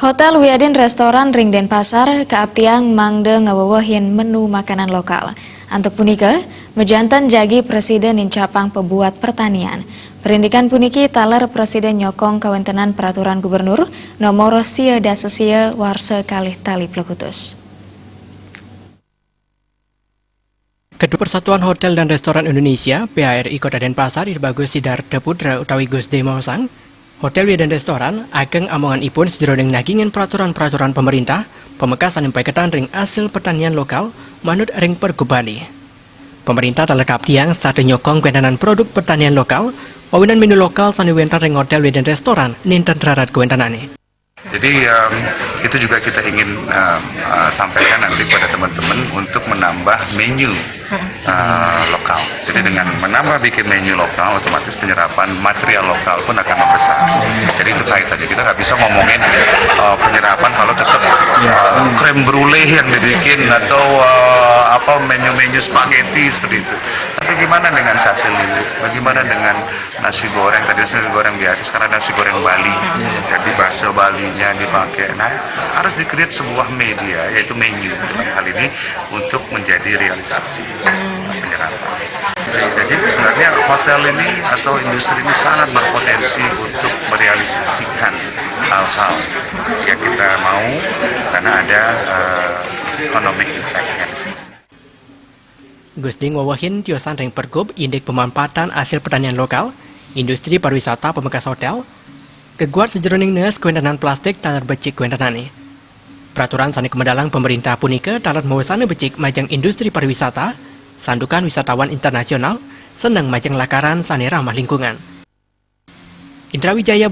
Hotel Wiadin Restoran Ring Denpasar kaaptiang mangde ngawawahin menu makanan lokal. Antuk punika, mejantan jagi Presiden Incapang Pebuat Pertanian. Perindikan puniki taler Presiden nyokong kawentenan Peraturan Gubernur nomor sia dasesia warsa kalih tali plekutus. Kedua Persatuan Hotel dan Restoran Indonesia, PHRI Kota Denpasar Irbagus Sidarta Putra utawi Gus D. Mausang, Hotel dan Restoran ageng amongan ipun sejroning nagingan peraturan-peraturan pemerintah pemekasan impaikan ring hasil pertanian lokal manut ring pergubani. Pemerintah telekap tiang start nyokong kewenangan produk pertanian lokal, wawinan menu lokal saniwentan ring hotel dan restoran ninten rarat kewenanane. Jadi itu juga kita ingin sampaikan kepada teman-teman untuk menambah menu lokal. Jadi dengan menambah bikin menu lokal, otomatis penyerapan material lokal pun akan membesar. Jadi itu kaitannya. Kita nggak bisa ngomongin penyerapan kalau tetap krem brulee yang dibikin atau menu-menu spaghetti seperti itu. Tapi gimana dengan sate lilit? Bagaimana dengan nasi goreng? Tadi nasi goreng biasa, sekarang nasi goreng Bali. Jadi bakso Balinya dipakai. Nah, harus di-create sebuah media, yaitu menu dalam hal ini untuk menjadi realisasi penyerapan. Jadi sebenarnya hotel ini atau industri ini sangat berpotensi untuk merealisasikan hal-hal yang kita mau karena ada economic impact-nya. Gus Ding wawahin tiosan ring pergub indeks pemanfaatan hasil pertanian lokal, industri pariwisata pemekas hotel, keguat sejroning nes kewenangan plastik talar becik kewenanane. Peraturan sani kemendalang pemerintah punika talar mawasana becik majang industri pariwisata, sandukan wisatawan internasional, senang majang lakaran sani ramah lingkungan. Indra Wijaya